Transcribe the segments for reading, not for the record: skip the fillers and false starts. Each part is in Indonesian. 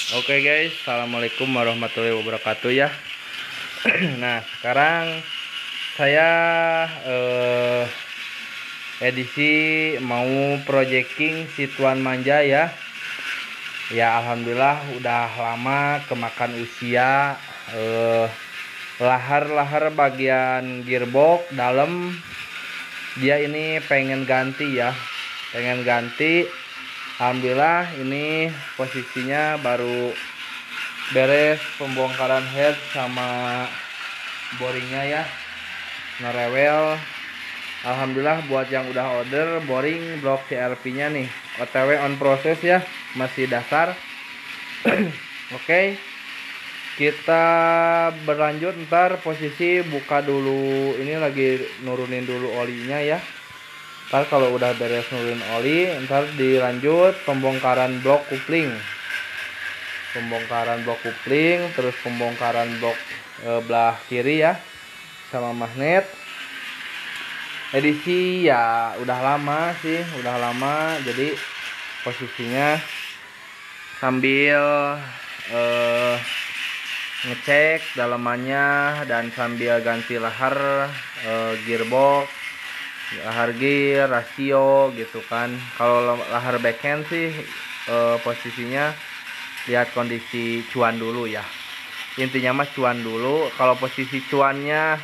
Oke guys, assalamualaikum warahmatullahi wabarakatuh ya. Nah sekarang saya edisi mau projecting si Tuan Manja ya. Ya alhamdulillah udah lama kemakan usia. Lahar-lahar bagian gearbox dalam dia ini pengen ganti ya, pengen ganti. Alhamdulillah ini posisinya baru beres pembongkaran head sama boringnya ya, ngerewel. Alhamdulillah buat yang udah order boring blok CRP nya nih OTW on proses ya, masih dasar. Oke, kita berlanjut. Ntar posisi buka dulu, ini lagi nurunin dulu olinya ya. Ntar kalau udah beres nurunin oli, ntar dilanjut pembongkaran blok kupling, terus pembongkaran blok belah kiri ya, sama magnet. Edisi ya udah lama sih, jadi posisinya sambil ngecek dalamannya dan sambil ganti lahar gearbox, lahar gear, rasio gitu kan. Kalau lahar backhand sih posisinya lihat kondisi cuan dulu ya, intinya mah cuan dulu. Kalau posisi cuannya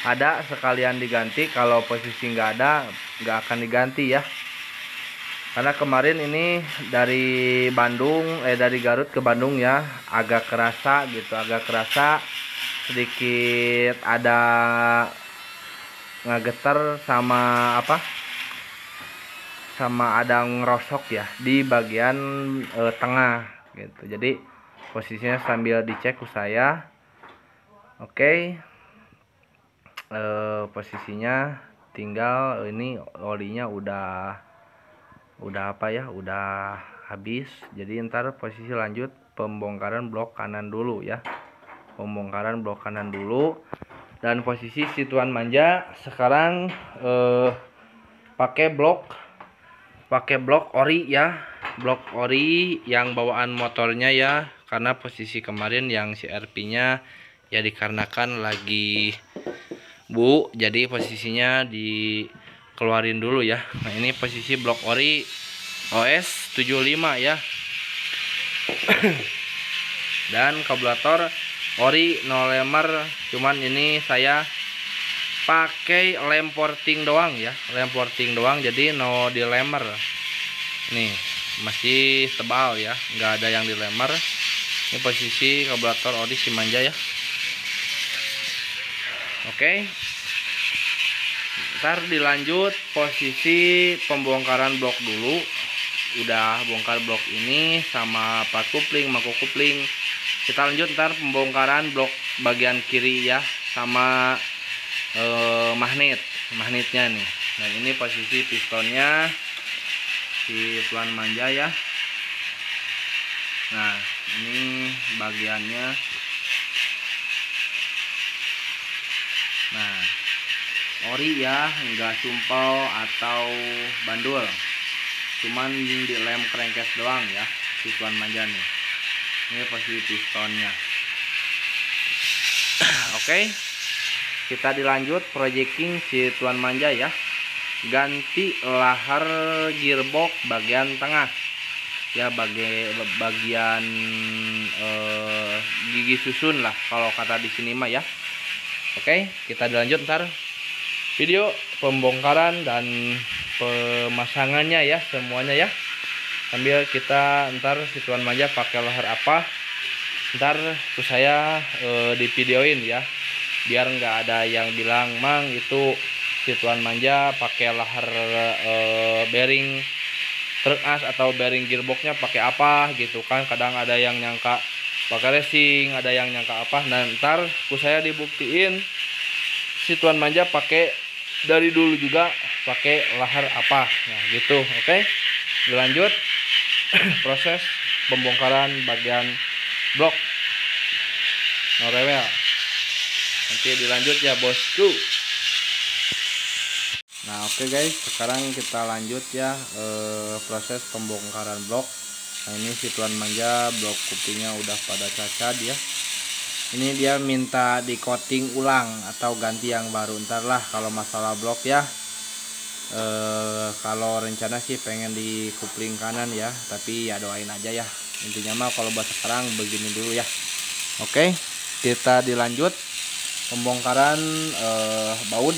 ada sekalian diganti, kalau posisi nggak ada nggak akan diganti ya. Karena kemarin ini dari Garut ke Bandung ya, agak kerasa gitu, sedikit ada ngegeter sama ada ngerosok ya di bagian tengah gitu. Jadi posisinya sambil dicek ku saya. Oke. Posisinya tinggal ini olinya udah habis. Jadi ntar posisi lanjut pembongkaran blok kanan dulu ya, dan posisi si Tuan Manja sekarang pakai blok ori ya, blok ori yang bawaan motornya ya. Karena posisi kemarin yang CRP nya ya dikarenakan lagi jadi posisinya dikeluarin dulu ya. Nah ini posisi blok ori OS 75 ya. Dan karburator ori no lemer, cuman ini saya pakai lem porting doang ya, jadi no dilemer. Nih masih tebal ya, nggak ada yang dilemer. Ini posisi karburator ori si Manja ya. Oke, ntar dilanjut posisi pembongkaran blok dulu. Udah bongkar blok ini sama part kupling, mako kupling. Kita lanjut ntar pembongkaran blok bagian kiri ya, sama magnetnya nih. Nah ini posisi pistonnya si Tuan Manja ya. Nah ini bagiannya. Nah ori ya, enggak sumpel atau bandul, cuman dilem crankcase doang ya si Tuan Manja nih. Ini posisi pistonnya. Oke, kita dilanjut projecting si Tuan Manja ya. Ganti lahar gearbox bagian tengah ya, bagian gigi susun lah kalau kata di sini mah ya. Oke, kita dilanjut ntar video pembongkaran dan pemasangannya ya, semuanya ya. Sambil kita ntar si Tuan Manja pakai lahar apa, ntar tuh saya di videoin ya, biar nggak ada yang bilang mang itu si Tuan Manja pakai lahar bearing truk as atau bearing gearboxnya pakai apa gitu kan. Kadang ada yang nyangka pakai racing, ada yang nyangka apa. Nah ntar saya dibuktiin si Tuan Manja pakai dari dulu juga pakai lahar apa. Nah gitu. Oke, dilanjut proses pembongkaran bagian blok norewel. Nanti dilanjut ya bosku. Nah oke guys, sekarang kita lanjut ya proses pembongkaran blok Nah ini si Tuan Manja blok kupingnya udah pada cacat ya. Ini dia minta di coating ulang atau ganti yang baru, ntar lah kalau masalah blok ya. Kalau rencana sih pengen di kupling kanan ya, tapi ya doain aja ya. Intinya mah kalau buat sekarang begini dulu ya. Oke, kita dilanjut pembongkaran baut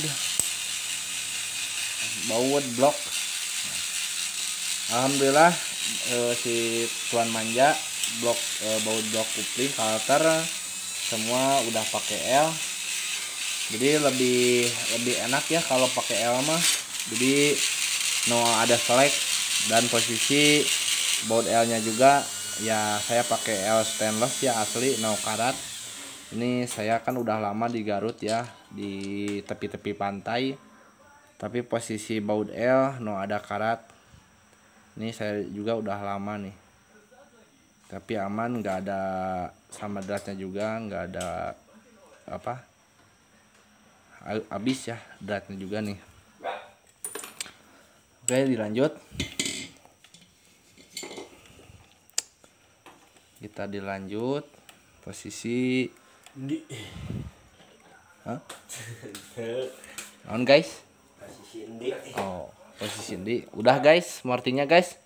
blok. Alhamdulillah si Tuan Manja baut blok kupling kalter semua udah pakai L. Jadi lebih enak ya kalau pakai L mah. Jadi no ada selek, dan posisi baut L-nya juga ya saya pakai L stainless ya, asli no karat. Ini saya kan udah lama di Garut ya, di tepi-tepi pantai. Tapi posisi baut L no ada karat. Ini saya juga udah lama nih. Tapi aman, nggak ada sama dratnya juga, nggak ada apa habis ya dratnya juga nih. Oke, dilanjut. Kita dilanjut posisi Di. Hah? On guys. Posisi di. Oh, posisi di. Udah guys, mortinya guys.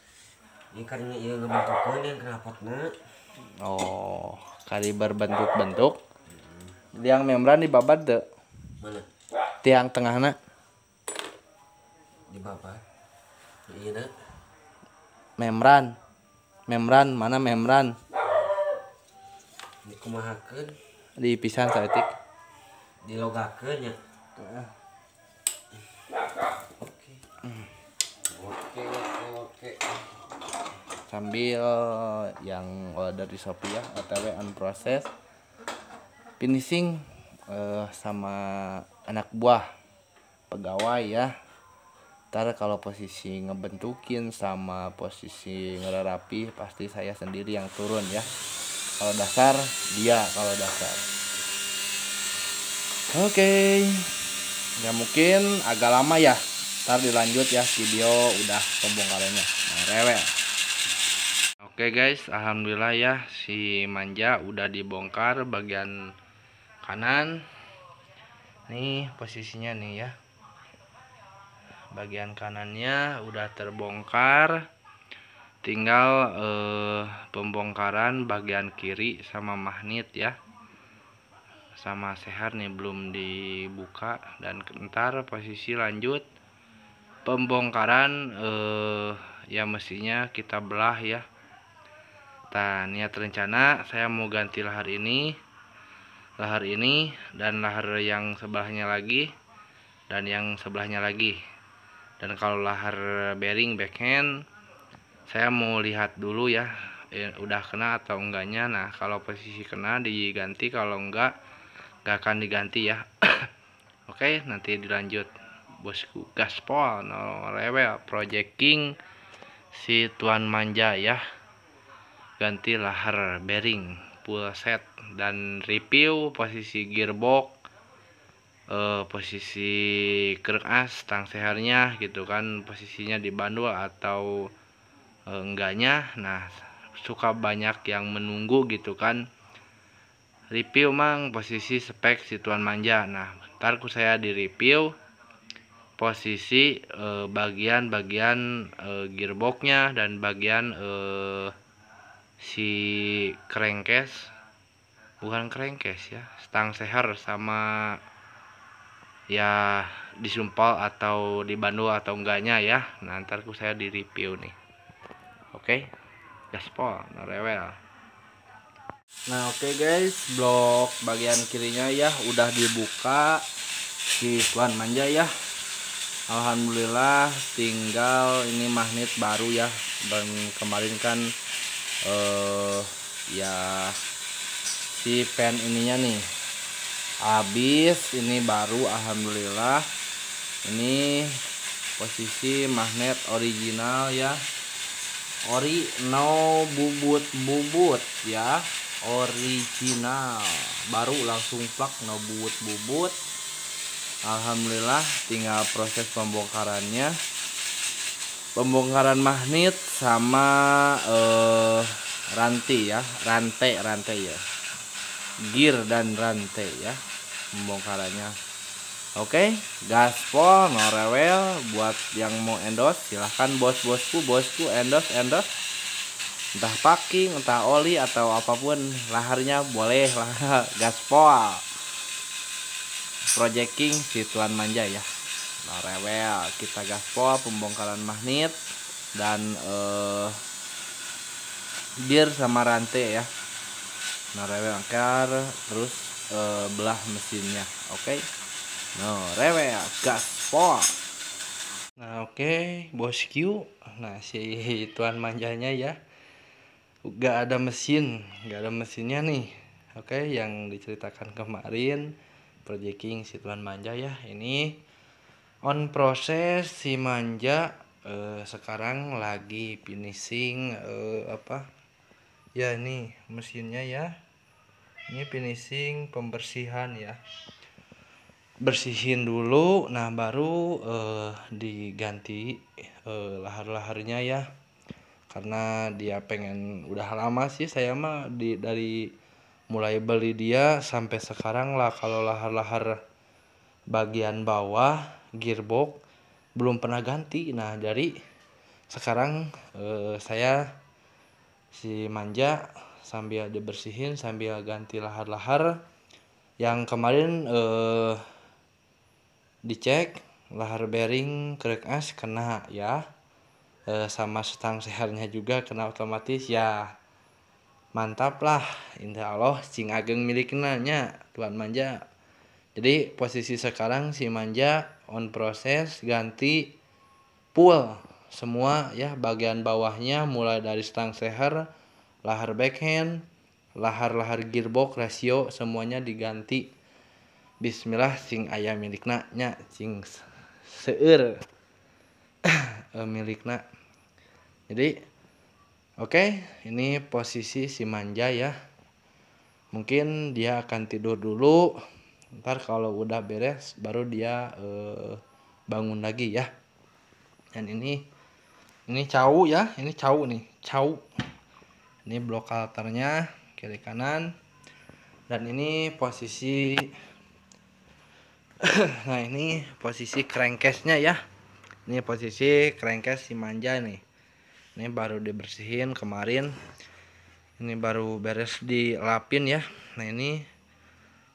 Ini karena ieu ngebentukeun yang knalpotna. Oh, kali berbentuk-bentuk. Yang membran dibabat deh. Mana? Tiang tengahna Di babat. Iya na. membran. Membran mana membran? Dikumahakeun, Di pisan saeutik. dilogakeun nya. Oke. Oke. Sambil yang order di Shopee ya, OTW on proses finishing sama anak buah pegawai ya. Ntar kalau posisi ngebentukin sama posisi ngererapi pasti saya sendiri yang turun ya. Kalau dasar dia kalau dasar. Oke. Ya mungkin agak lama ya. Ntar dilanjut ya video udah pembongkarannya. Nah, rewel. Oke guys, alhamdulillah ya si Manja udah dibongkar bagian kanan. Nih posisinya nih ya. Bagian kanannya udah terbongkar. Tinggal pembongkaran bagian kiri sama magnet ya. Sama seher nih belum dibuka, dan ntar posisi lanjut pembongkaran ya mestinya kita belah ya. Niat rencana saya mau ganti lahar ini, dan lahar yang sebelahnya lagi, dan yang sebelahnya lagi. Dan kalau lahar bearing backhand saya mau lihat dulu ya, udah kena atau enggaknya. Nah kalau posisi kena diganti, kalau enggak akan diganti ya. Oke, nanti dilanjut bosku gaspol no rewel projecting si Tuan Manja ya. Ganti lahar bearing full set dan review posisi gearbox, posisi krek as tang sehernya gitu kan, posisinya di bandul atau enggaknya. Nah suka banyak yang menunggu gitu kan, review mang posisi spek si Tuan Manja. Nah ntar saya di review posisi bagian-bagian gearboxnya dan bagian si crankcase, bukan crankcase ya, stang seher sama ya disumpal atau dibandul atau enggaknya ya. Nah ntar saya di review nih. Oke, gaspol no rewel. Nah oke guys, blok bagian kirinya ya udah dibuka si Tuan Manja ya. Alhamdulillah, tinggal ini magnet baru ya. Dan kemarin kan ya si pen ininya nih habis, ini baru alhamdulillah. Ini posisi magnet original ya, ori no bubut ya, original baru langsung plak, no bubut. Alhamdulillah, tinggal proses pembongkarannya. pembongkaran magnet sama rantai ya, rantai ya, gear dan rantai ya pembongkarannya. Oke, gaspol, no rewel. Buat yang mau endorse silahkan bosku endorse, entah packing, entah oli atau apapun laharnya boleh lah. Gaspol projecting si Tuan Manja ya, no rewel. Kita gaspol pembongkaran magnet dan gear sama rantai ya, no rewel angkar, terus belah mesinnya. Oke. No, rewel gaspol. Nah, oke, bosku. Nah, si Tuan Manjanya ya, gak ada mesinnya nih. Oke, yang diceritakan kemarin projecting si Tuan Manja ya. Ini on proses si Manja sekarang lagi finishing ya, ini mesinnya ya. Ini finishing pembersihan ya. Bersihin dulu, nah baru diganti lahar-laharnya ya, karena dia pengen, udah lama sih saya mah dari mulai beli dia sampai sekarang lah, kalau lahar-lahar bagian bawah gearbox belum pernah ganti. Nah dari sekarang saya si Manja sambil dibersihin sambil ganti lahar-lahar. Yang kemarin dicek lahar bearing krek as kena ya, sama stang sehernya juga kena otomatis ya. Mantap lah, insya Allah cing ageng miliknya nya Tuan Manja. Jadi posisi sekarang si Manja on proses ganti full semua ya, bagian bawahnya mulai dari stang seher, lahar backhand, lahar gearbox rasio semuanya diganti. Bismillah sing ayah milikna nya sing seueur milikna. Jadi oke, ini posisi si Manja ya. Mungkin dia akan tidur dulu. Ntar kalau udah beres baru dia bangun lagi ya. Dan ini cau ya, ini cau nih, cau. Ini blok halternya kiri kanan. Dan ini posisi nah ini posisi crankcase-nya ya. Ini posisi crankcase si Manja nih. Ini baru dibersihin kemarin. Ini baru beres dilapin ya. Nah ini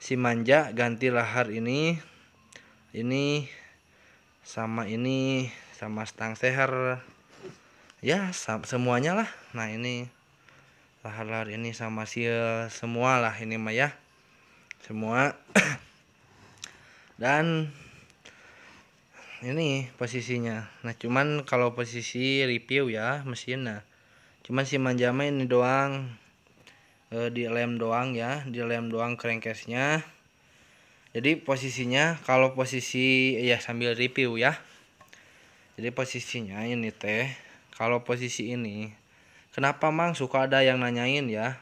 si Manja ganti lahar ini sama stang seher ya, semuanya lah. Nah ini lahar ini sama seal semua lah ini mah ya, semua. Dan ini posisinya. Nah cuman kalau posisi review ya mesinnya, cuman si Manja mah ini doang, di lem doang ya, di lem doang crankcase nya. Jadi posisinya kalau posisi ya sambil review ya, jadi posisinya ini teh, kalau posisi ini kenapa mang suka ada yang nanyain ya,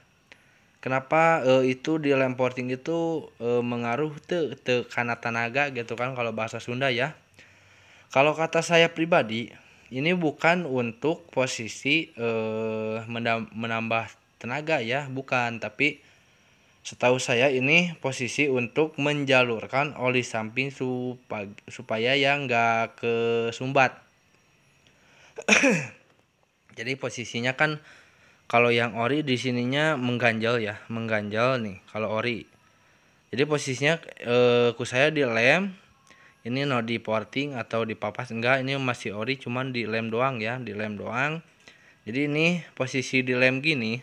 kenapa itu di lem porting itu mengaruh te karena tenaga gitu kan kalau bahasa Sunda ya. Kalau kata saya pribadi, ini bukan untuk posisi menambah tenaga ya, bukan, tapi setahu saya ini posisi untuk menjalurkan oli samping supaya yang enggak kesumbat. Jadi posisinya kan kalau yang ori di sininya mengganjal ya, mengganjal nih kalau ori. Jadi posisinya ku saya di lem ini no di porting atau di papas enggak, ini masih ori cuman di lem doang ya, di lem doang. Jadi ini posisi di lem gini,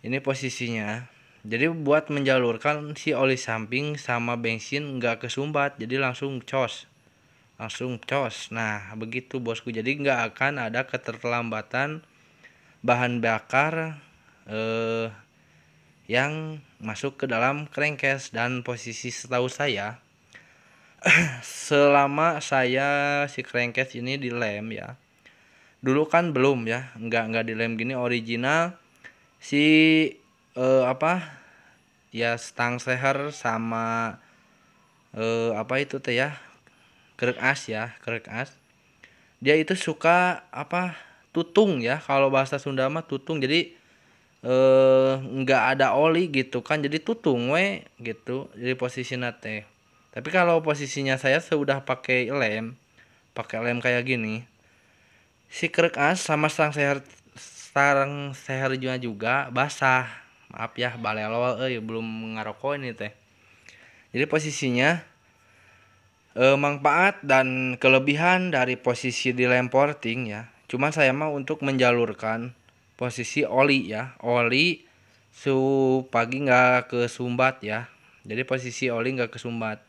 ini posisinya jadi buat menjalurkan si oli samping sama bensin enggak kesumbat, jadi langsung cos. Nah begitu bosku, jadi enggak akan ada keterlambatan bahan bakar yang masuk ke dalam crankcase. Dan posisi setahu saya selama saya si crankcase ini dilem ya, dulu kan belum ya, enggak dilem gini original si ya stang seher sama apa itu teh ya, krek as ya, krek as dia itu suka apa, tutung ya, kalau bahasa Sunda mah tutung. Jadi nggak ada oli gitu kan, jadi tutung we gitu, jadi posisinya teh. Tapi kalau posisinya saya sudah pakai lem kayak gini, si krek as sama sarang sehernya juga basah. Maaf ya balelol belum ngarokok ini teh. Jadi posisinya manfaat dan kelebihan dari posisi di lem porting ya. Cuman saya mau untuk menjalurkan posisi oli ya. Oli supaya nggak kesumbat ya. Jadi posisi oli nggak kesumbat.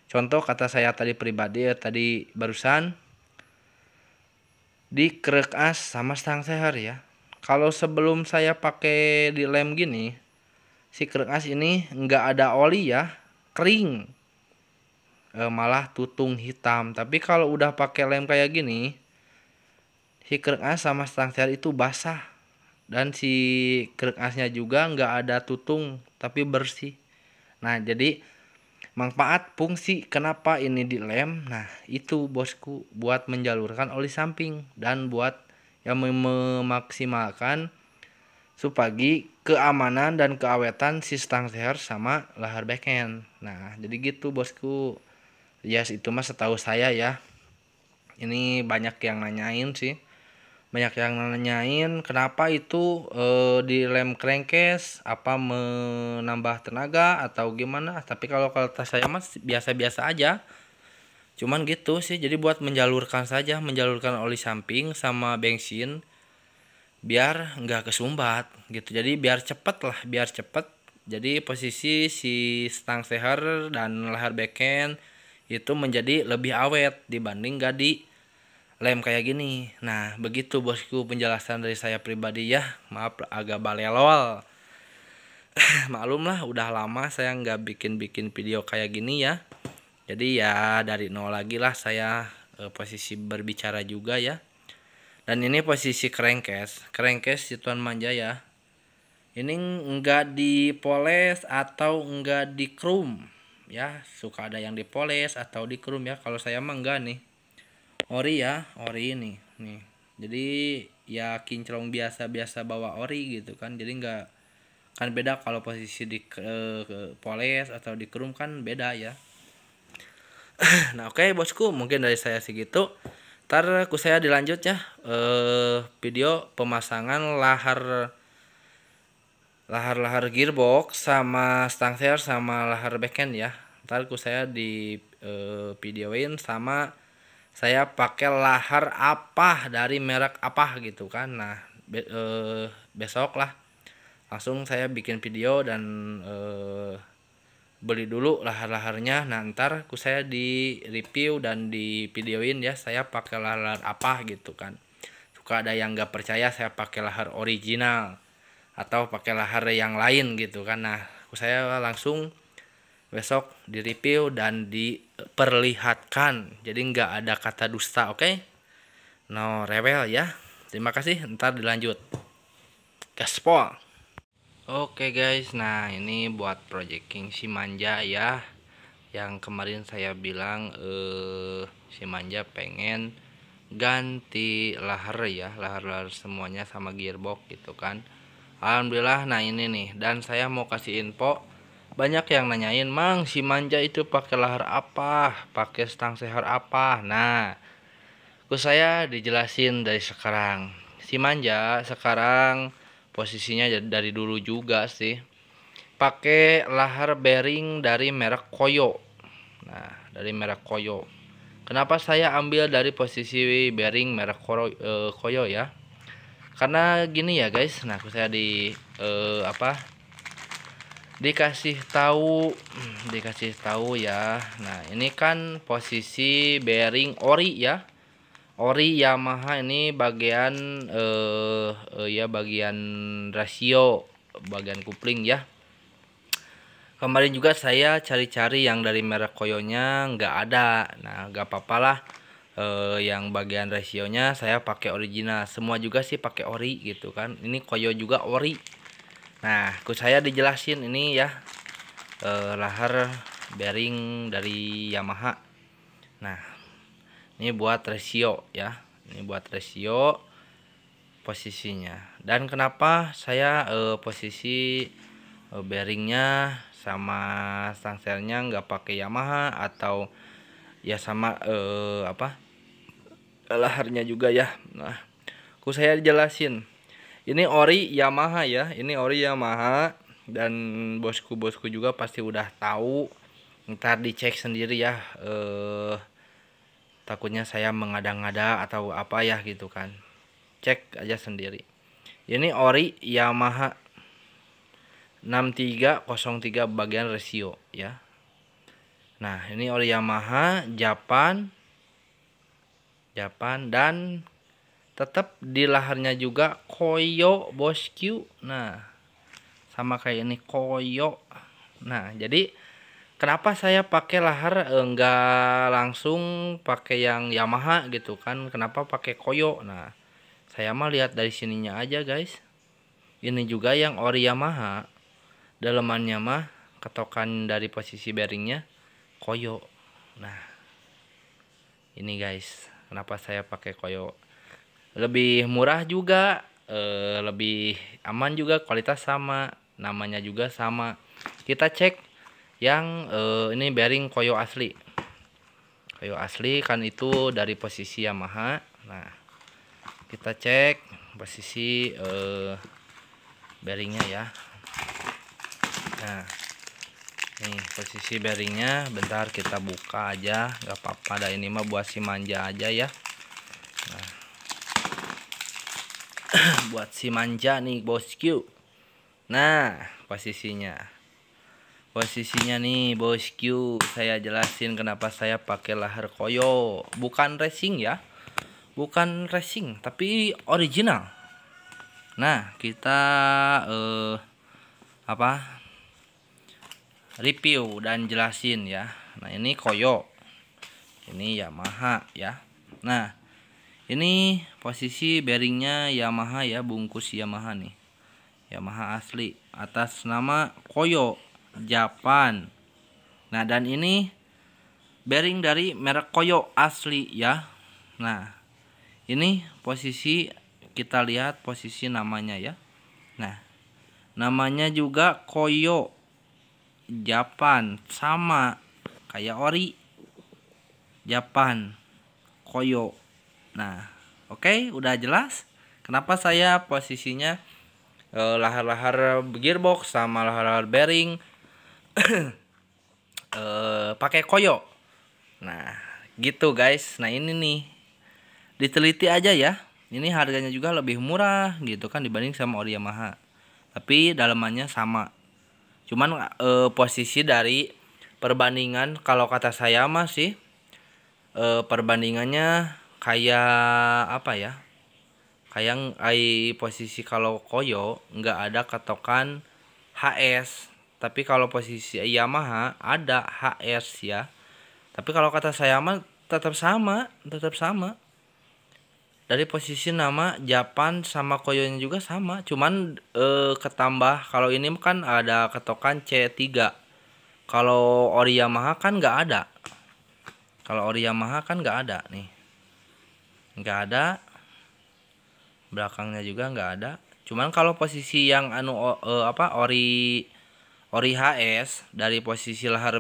Contoh kata saya tadi pribadi ya, tadi barusan di krek as sama stang seher ya. Kalau sebelum saya pakai di lem gini, si krek as ini nggak ada oli ya, kering. Malah tutung hitam. Tapi kalau udah pakai lem kayak gini, si krek as sama stang seher itu basah, dan si krek asnya juga nggak ada tutung tapi bersih. Nah jadi manfaat fungsi kenapa ini dilem, nah itu bosku buat menjalurkan oli samping dan buat yang memaksimalkan supaya keamanan dan keawetan si stang seher sama lahar backhand. Nah jadi gitu bosku. Yes, itu mah setahu saya ya. Ini banyak yang nanyain sih. Banyak yang nanyain kenapa itu di lem crankcase apa menambah tenaga atau gimana. Tapi kalau kata saya mah biasa-biasa aja. Cuman gitu sih. Jadi buat menjalurkan saja, menjalurkan oli samping sama bensin biar nggak kesumbat gitu. Jadi biar cepet lah, biar cepet. Jadi posisi si stang seher dan lahar backhand itu menjadi lebih awet dibanding gak di lem kayak gini. Nah begitu bosku penjelasan dari saya pribadi ya. Maaf agak balelol. Maklum lah udah lama saya nggak bikin video kayak gini ya. Jadi ya dari nol lagi lah saya posisi berbicara juga ya. Dan ini posisi crankcase si Tuan Manja ya. Ini nggak dipoles atau nggak di chrome ya, suka ada yang dipoles atau di chrome ya. Kalau saya mah enggak nih, ori ya, ori ini nih. Jadi ya kinclong biasa bawa ori gitu kan. Jadi enggak, kan beda kalau posisi di poles atau di chrome kan beda ya. Nah oke bosku, mungkin dari saya segitu. Ntar saya dilanjut ya video pemasangan lahar gearbox sama stang seher sama lahar backhand ya. Ntar saya di videoin sama saya pakai lahar apa dari merek apa gitu kan. Nah besok lah langsung saya bikin video dan beli dulu lahar-laharnya. Nah ntar saya di review dan di videoin ya saya pakai lahar apa gitu kan. Suka ada yang nggak percaya saya pakai lahar original atau pakai lahar yang lain gitu kan. Nah saya langsung besok di review dan diperlihatkan, jadi nggak ada kata dusta. Oke? No rewel ya. Terima kasih, ntar dilanjut gaspol. Oke guys, nah ini buat projecting si Manja ya, yang kemarin saya bilang si Manja pengen ganti lahar ya, lahar semuanya sama gearbox gitu kan. Alhamdulillah. Nah ini nih, dan saya mau kasih info, banyak yang nanyain, Mang si Manja itu pakai lahar apa, pakai stang seher apa. Nah saya dijelasin dari sekarang. Si Manja sekarang posisinya dari dulu juga sih pakai lahar bearing dari merek Koyo. Nah dari merek Koyo. Kenapa saya ambil dari posisi bearing merek Koyo ya? Karena gini ya guys. Nah saya dikasih tahu ya. Nah ini kan posisi bearing ori ya, ori Yamaha. Ini bagian ya bagian rasio, bagian kupling ya. Kemarin juga saya cari-cari yang dari merek Koyonya nggak ada. Nah nggak apa-apa lah, yang bagian rasionya saya pakai original. Semua juga sih pakai ori gitu kan. Ini Koyo juga ori. Nah saya dijelasin ini ya lahar bearing dari Yamaha. Nah ini buat rasio ya, Ini buat rasio posisinya. Dan kenapa saya posisi bearingnya sama stangselnya nggak pakai Yamaha atau ya sama laharnya juga ya. Nah, saya jelasin. Ini ori Yamaha ya. Ini ori Yamaha dan bosku-bosku juga pasti udah tahu. Ntar dicek sendiri ya. Takutnya saya mengada-ngada atau apa ya gitu kan. Cek aja sendiri. Ini ori Yamaha 6303 bagian rasio ya. Nah, ini ori Yamaha Japan dan tetap di laharnya juga koyo bosku. Nah, sama kayak ini koyo. Nah, jadi kenapa saya pakai lahar enggak langsung pakai yang Yamaha gitu kan? Kenapa pakai koyo? Nah, saya mah lihat dari sininya aja guys. Ini juga yang ori Yamaha. Dalemannya mah ketokan dari posisi bearingnya koyo. Nah, ini guys, kenapa saya pakai koyo? Lebih murah juga, lebih aman juga, kualitas sama, namanya juga sama. Kita cek yang ini bearing koyo asli. Koyo asli kan itu dari posisi Yamaha. Nah, kita cek posisi bearingnya ya. Nah, nih posisi bearingnya, bentar kita buka aja, nggak apa-apa. Dah ini mah buat si manja aja ya. Nah, buat si manja nih bosku. Nah, posisinya nih bosku, saya jelasin kenapa saya pakai lahar koyo. Bukan racing ya, bukan racing, tapi original. Nah, kita review dan jelasin ya. Nah, ini koyo, ini Yamaha ya. Nah, ini posisi bearingnya Yamaha ya, bungkus Yamaha nih, Yamaha asli atas nama koyo Japan. Nah, dan ini bearing dari merek koyo asli ya. Nah, ini posisi, kita lihat posisi namanya ya. Nah, namanya juga koyo Japan, sama kayak ori Japan koyo. Nah, oke, udah jelas kenapa saya posisinya lahar-lahar gearbox sama lahar-lahar bearing pakai koyo. Nah, gitu guys. Nah, ini nih diteliti aja ya. Ini harganya juga lebih murah gitu kan dibanding sama ori Yamaha. Tapi dalemannya sama. Cuman posisi dari perbandingan kalau kata saya mah sih perbandingannya kayak apa ya? Kayak posisi kalau koyo nggak ada ketokan HS. Tapi kalau posisi Yamaha ada HS ya. Tapi kalau kata saya mah tetap sama. Dari posisi nama Japan sama koyonya juga sama, cuman ketambah kalau ini kan ada ketokan C3. Kalau ori Yamaha kan nggak ada. Kalau ori Yamaha kan nggak ada nih. Nggak ada. Belakangnya juga nggak ada. Cuman kalau posisi yang ori HS dari posisi lahar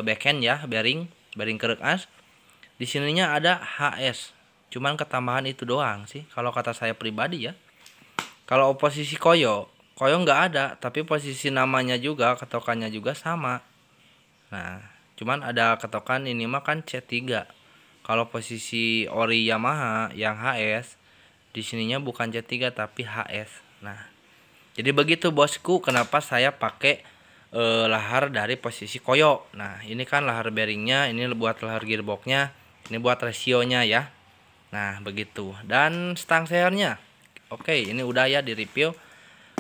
backhand ya, bearing kerek as. Di sininya ada HS. Cuman ketambahan itu doang sih kalau kata saya pribadi ya. Kalau posisi koyo nggak ada, tapi posisi namanya juga ketokannya juga sama. Nah, cuman ada ketokan ini mah kan C3. Kalau posisi ori Yamaha yang HS di sininya bukan C3 tapi HS. Nah, jadi begitu bosku kenapa saya pakai lahar dari posisi koyo. Nah, ini kan lahar bearingnya, ini buat lahar gearboxnya, ini buat rasionya ya. Nah, begitu. Dan stang sehernya. Oke, ini udah ya di review.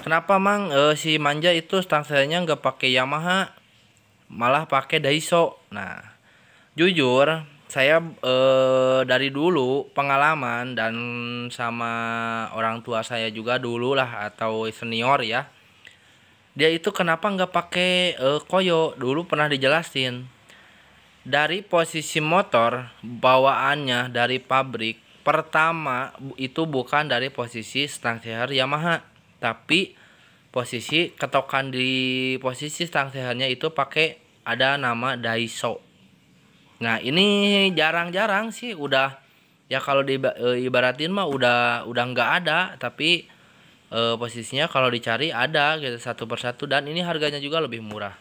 Kenapa mang si manja itu stang sehernya nggak pakai Yamaha, malah pakai Daiso. Nah, jujur saya dari dulu pengalaman dan sama orang tua saya juga dulu lah atau senior ya. Dia itu kenapa nggak pakai koyo? Dulu pernah dijelasin. Dari posisi motor bawaannya dari pabrik pertama itu bukan dari posisi stang seher Yamaha, tapi posisi ketokan di posisi stang sehernya itu pakai ada nama Daiso. Nah, ini jarang-jarang sih udah ya, kalau ibaratin mah udah nggak ada, tapi posisinya kalau dicari ada gitu satu persatu, dan ini harganya juga lebih murah.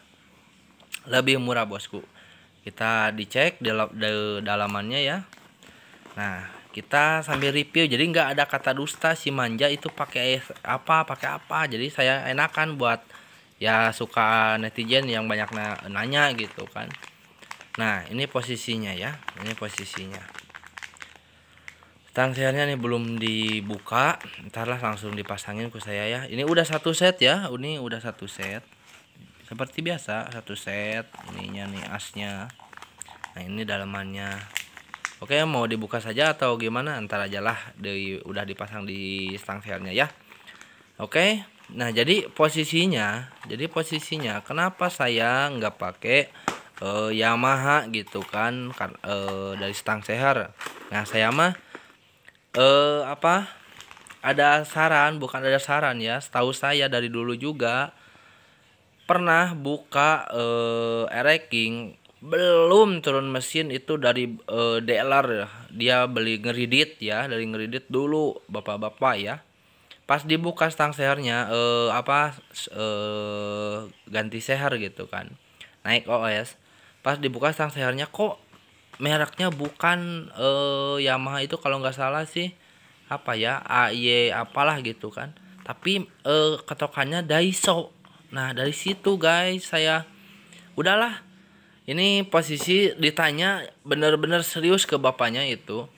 Lebih murah, bosku. Kita dicek di dalamannya ya. Nah, kita sambil review, jadi nggak ada kata dusta si Manja itu pakai apa. Jadi saya enakan buat ya suka netizen yang banyak nanya gitu kan. Nah, ini posisinya ya. Ini posisinya. Stang sehernya nih belum dibuka, ntarlah langsung dipasangin ke saya ya. Ini udah satu set ya. Ini udah satu set. Seperti biasa, satu set. Ininya nih asnya. Nah, ini dalamannya. Oke, mau dibuka saja atau gimana? Ntar aja lah, udah dipasang di stang sehernya ya. Oke. Nah, jadi posisinya kenapa saya nggak pakai Yamaha gitu kan, dari stang seher. Nah, saya mah ada saran, bukan ada saran ya. Setahu saya dari dulu juga pernah buka ereking belum turun mesin itu dari dealer. Dia beli ngeridit ya, dari ngeridit dulu bapak-bapak ya. Pas dibuka stang sehernya ganti seher gitu kan, naik OS. Pas dibuka stang sehernya kok mereknya bukan Yamaha itu, kalau nggak salah sih apa ya, AY apalah gitu kan, tapi ketokannya Daiso. Nah, dari situ guys saya udahlah, ini posisi ditanya bener-bener serius ke bapaknya itu,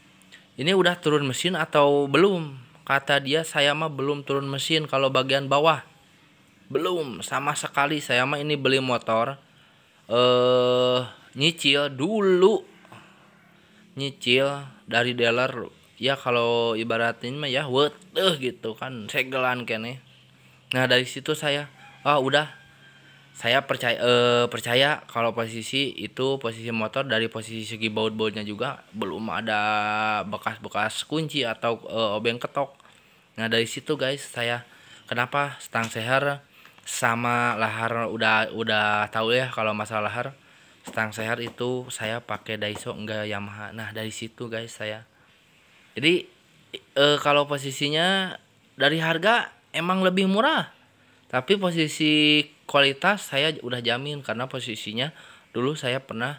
ini udah turun mesin atau belum. Kata dia, saya mah belum turun mesin kalau bagian bawah, belum sama sekali. Saya mah ini beli motor nyicil dulu, nyicil dari dealer ya, kalau ibaratin mah ya gitu kan, segelan kene. Nah, dari situ saya udah, saya percaya kalau posisi itu, posisi motor dari posisi segi baut-bautnya juga belum ada bekas-bekas kunci atau obeng ketok. Nah, dari situ guys saya kenapa stang seher sama lahar udah tahu ya. Kalau masalah lahar, stang seher itu saya pakai Daiso enggak Yamaha. Nah, dari situ guys saya. Jadi kalau posisinya dari harga emang lebih murah, tapi posisi kualitas saya udah jamin, karena posisinya dulu saya pernah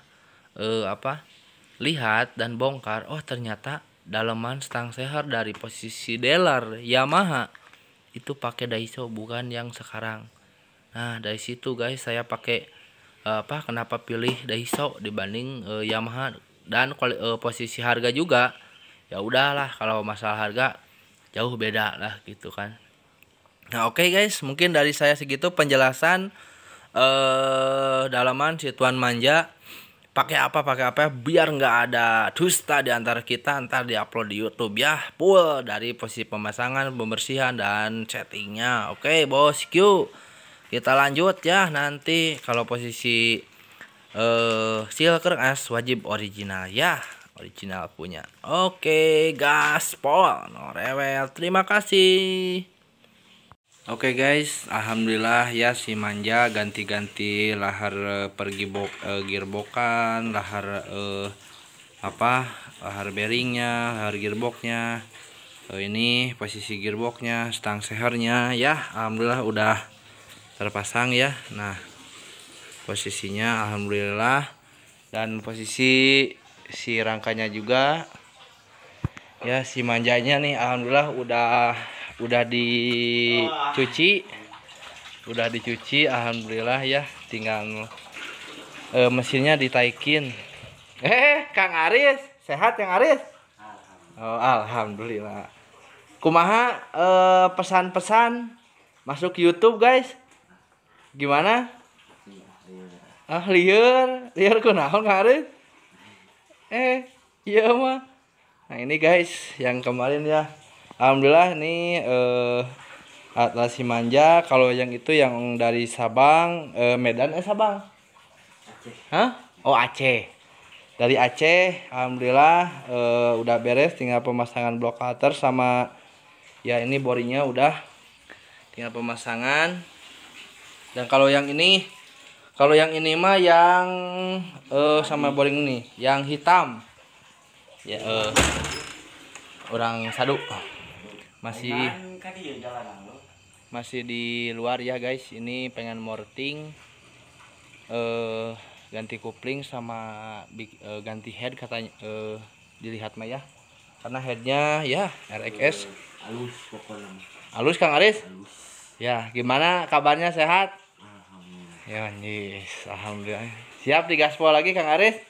lihat dan bongkar. Oh, ternyata daleman stang seher dari posisi dealer Yamaha itu pakai Daiso, bukan yang sekarang. Nah, dari situ guys saya pakai kenapa pilih Daiso dibanding Yamaha. Dan posisi harga juga ya udahlah, kalau masalah harga jauh beda lah gitu kan. Nah, oke guys, mungkin dari saya segitu penjelasan dalaman si Tuan Manja pakai apa biar nggak ada dusta di antara kita. Ntar diupload di YouTube ya, full dari posisi pemasangan, pembersihan dan settingnya. Oke bosku, kita lanjut ya. Nanti kalau posisi silker as wajib original ya, original punya. Oke gaspol, no rewel. Terima kasih. Oke guys, alhamdulillah ya si Manja ganti-ganti lahar gearboxan, lahar lahar bearingnya, lahar gearboxnya. Ini posisi gearboxnya, stang sehernya ya, alhamdulillah udah terpasang ya. Nah, posisinya alhamdulillah, dan posisi si rangkanya juga ya, si Manjanya nih alhamdulillah udah dicuci alhamdulillah ya, tinggal mesinnya ditaikin. Kang Aris sehat yang Aris? Oh, alhamdulillah. Kumaha pesan-pesan masuk YouTube guys, gimana? Lieur kunaon Kang Aris? Iya mah. Nah, ini guys yang kemarin ya, alhamdulillah ini Atlas si Manja. Kalau yang itu yang dari Sabang, Medan Sabang. Aceh. Hah? Oh, Aceh. dari Aceh. Alhamdulillah udah beres, tinggal pemasangan block cutter sama ya ini borinya udah tinggal pemasangan. Dan kalau yang ini mah yang sama boring ini yang hitam ya, orang sadu masih di luar ya guys. Ini pengen morting, ganti kopling sama ganti head katanya, dilihat mah ya, karena headnya ya RXS halus pokoknya. halus Kang Aris. Halus. Ya gimana kabarnya, sehat? Alhamdulillah. Ya yes, alhamdulillah. Siap digaspol lagi Kang Aris? Iya.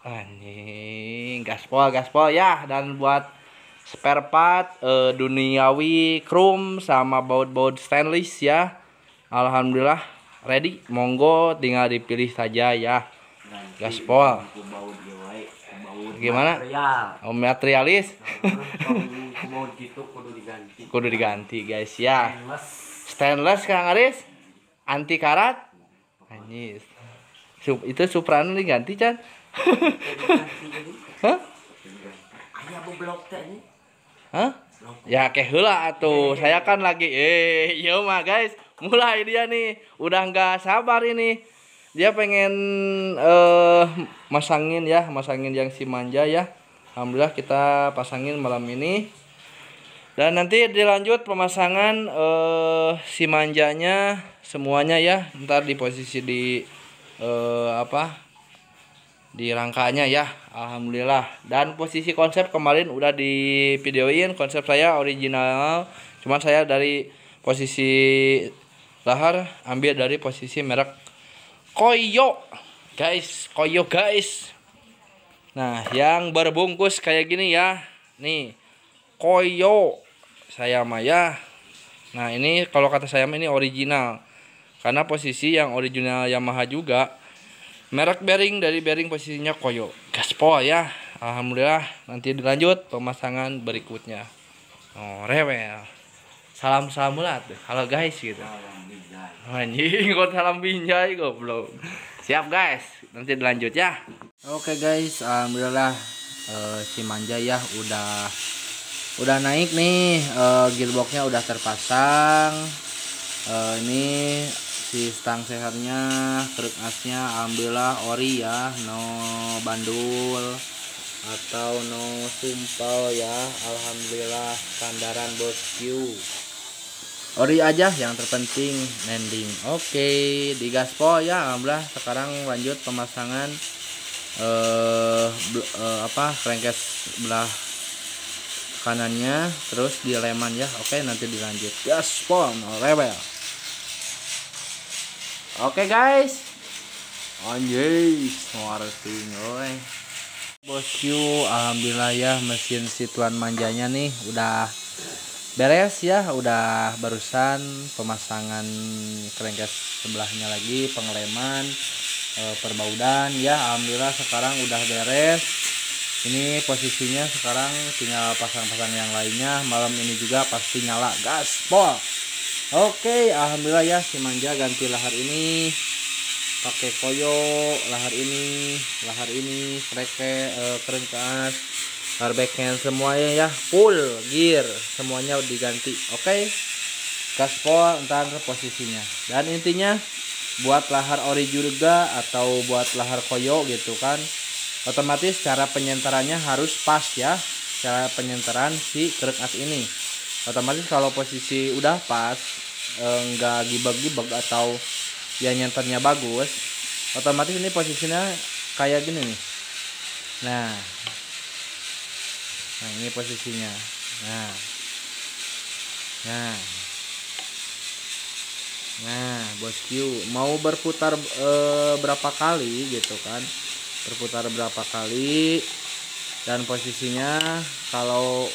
Anjing, gaspol ya. Dan buat spare part duniawi chrome sama baut-baut stainless ya, alhamdulillah ready. Monggo tinggal dipilih saja ya. Gaspol. Gimana? Oh, materialis. Mau gitu kudu diganti. Kudu diganti guys ya. Stainless Kang Aris. Anti karat. Anjis. Itu Suprano diganti Chan. Hah? Aya blok teh ini. Hah? Ya kayak heula atuh. Saya kan lagi iya mah guys. Mulai dia nih. Udah nggak sabar ini. Dia pengen masangin yang si manja ya. Alhamdulillah kita pasangin malam ini. Dan nanti dilanjut pemasangan si manjanya semuanya ya. Ntar di posisi di di rangkanya ya. Alhamdulillah. Dan posisi konsep kemarin udah di videoin. Konsep saya original, cuman saya dari posisi lahar ambil dari posisi merek Koyo guys. Nah yang berbungkus kayak gini ya, nih Koyo saya mah ya. Nah ini kalau kata saya ini original, karena posisi yang original Yamaha juga. Merek bearing, dari bearing posisinya Koyo. Gaspol ya. Alhamdulillah. Nanti dilanjut pemasangan berikutnya. Oh rewel. Salam mulat. Halo guys gitu. Anjing kok salam binjai goblok. Siap guys. Nanti dilanjut ya. Oke guys, alhamdulillah si manja ya udah naik nih, gearboxnya udah terpasang. Ini si stang sehatnya, kruk asnya alhamdulillah ori ya, no bandul atau no sumpal ya, alhamdulillah sandaran bosku ori aja yang terpenting landing. Oke, digaspol ya, alhamdulillah. Sekarang lanjut pemasangan crankcase belah kanannya, terus di leman ya. Oke, nanti dilanjut gaspol no rebel. Oke guys, anjay smarting oi bosku. Alhamdulillah ya, mesin si tuan manjanya nih udah beres ya, udah barusan pemasangan crankcase sebelahnya lagi, pengeleman, perbaudan ya. Alhamdulillah sekarang udah beres. Ini posisinya sekarang tinggal pasang-pasang yang lainnya. Malam ini juga pasti nyala gaspol. Oke, alhamdulillah ya, si manja ganti lahar ini pakai Koyo, lahar ini crankcase, lahar backhand semuanya ya, full gear semuanya diganti. Oke, gaspol ntar posisinya. Dan intinya buat lahar ori juga atau buat lahar Koyo gitu kan, otomatis cara penyenterannya harus pas ya. Cara penyenteran si crankcase ini otomatis kalau posisi udah pas, enggak gibag-gibag atau ya nyenternya bagus, otomatis ini posisinya kayak gini nih. Nah ini posisinya. Nah bosku, mau berputar berapa kali gitu kan, berputar berapa kali. Dan posisinya kalau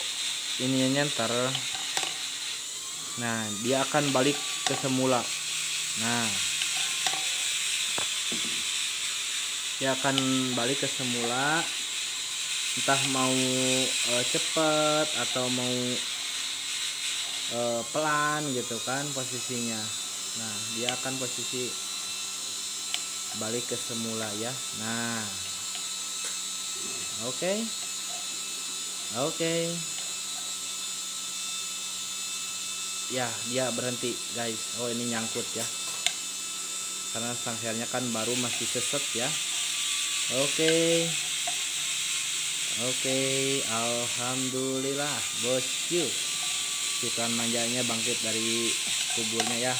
ininya nyenter, nah dia akan balik ke semula. Nah dia akan balik ke semula, entah mau cepet atau mau pelan gitu kan posisinya. Nah dia akan posisi balik ke semula ya. Nah Oke. Oke. Ya, dia berhenti, guys. Oh, ini nyangkut ya. Karena stangselnya kan baru masih seset ya. Oke. Oke, alhamdulillah, bosku. Ikan manjanya bangkit dari kuburnya ya.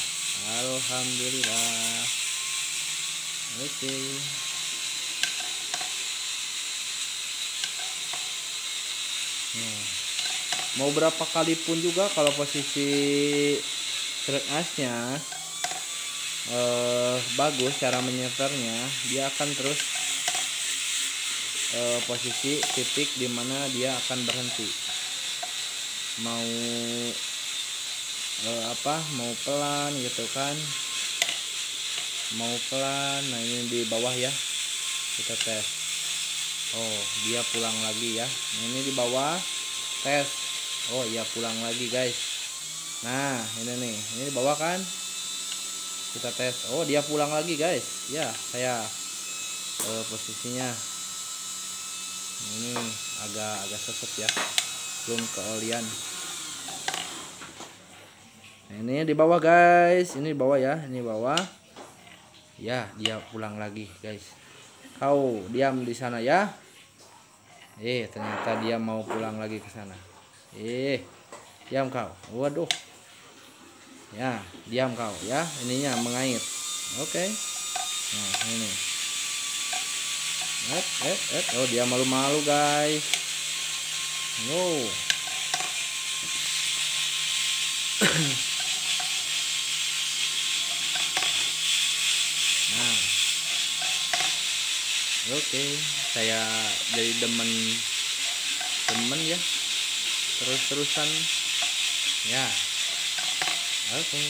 Alhamdulillah. Oke. Mau berapa kali pun juga kalau posisi truk asnya bagus cara menyeternya, dia akan terus posisi titik dimana dia akan berhenti. Mau mau pelan gitu kan, mau pelan. Nah, ini di bawah ya, kita tes. Oh, dia pulang lagi ya. Nah, ini di bawah tes. Oh iya, pulang lagi guys. Nah, ini nih, ini di bawah kan, kita tes. Oh, dia pulang lagi guys ya. Saya posisinya ini agak seset ya, belum keolian. Nah, ini di bawah guys, ini di bawah ya, ini bawah ya. Dia pulang lagi guys. Kau diam di sana ya. Ternyata dia mau pulang lagi ke sana. Diam kau. Waduh ya, diam kau ya. Ininya mengait. Oke. Nah, ini. Oh, dia malu-malu guys. No. Nah, oke, saya jadi demen ya, terus-terusan ya. Oke.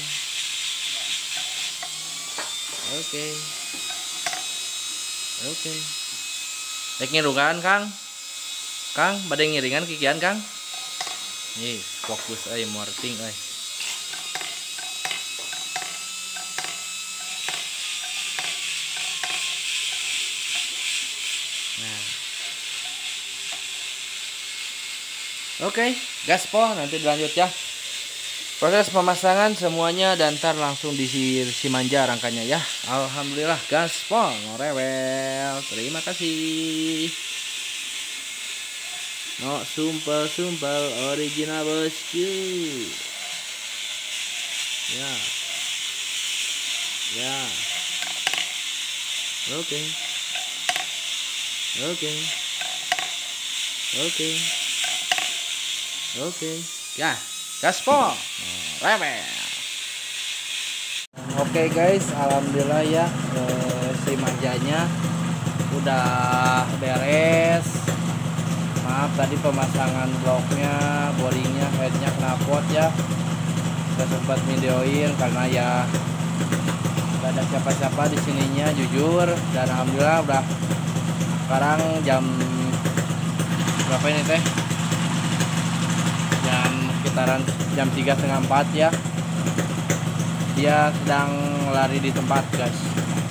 Rek ngirungan Kang badai ngiringan kikian Kang. Nih, fokus morting Nah. Oke, gaspol, nanti dilanjut ya. Proses pemasangan semuanya dan ntar langsung si manja rangkanya ya. Alhamdulillah, gaspol, rewel. Terima kasih. No, sumpel original bosku. Ya. Oke. Ya, gaspol, rewel. Oke guys, alhamdulillah ya, si manjanya udah beres. Maaf tadi pemasangan bloknya, boringnya, headnya knalpot ya. Saya sempat videoin karena ya gak ada siapa-siapa di sininya jujur. Dan alhamdulillah udah sekarang jam berapa ini teh? Sekitaran jam 3:30 ya. Dia sedang lari di tempat guys.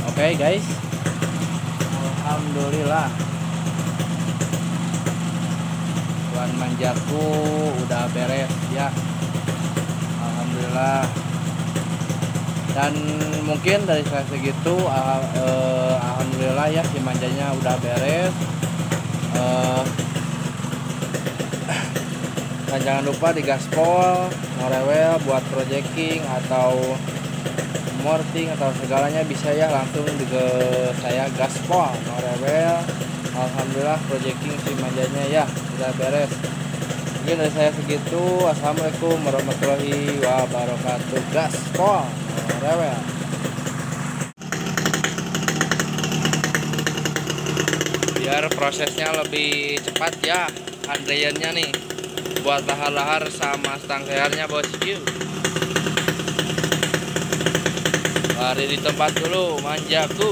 Oke guys, alhamdulillah tuan manjaku udah beres ya. Alhamdulillah. Dan mungkin dari saya segitu, alhamdulillah ya, si manjanya udah beres. Dan jangan lupa di gaspol, norewel buat projecting atau morting atau segalanya bisa ya, langsung ke saya gaspol, norewel. Alhamdulillah projecting si manjanya ya udah beres. Mungkin dari saya segitu. Assalamualaikum warahmatullahi wabarakatuh. Gaspol, norewel. Biar prosesnya lebih cepat ya, andreannya nih buat lahar-lahar sama stangselnya bosku. Lari di tempat dulu manjaku.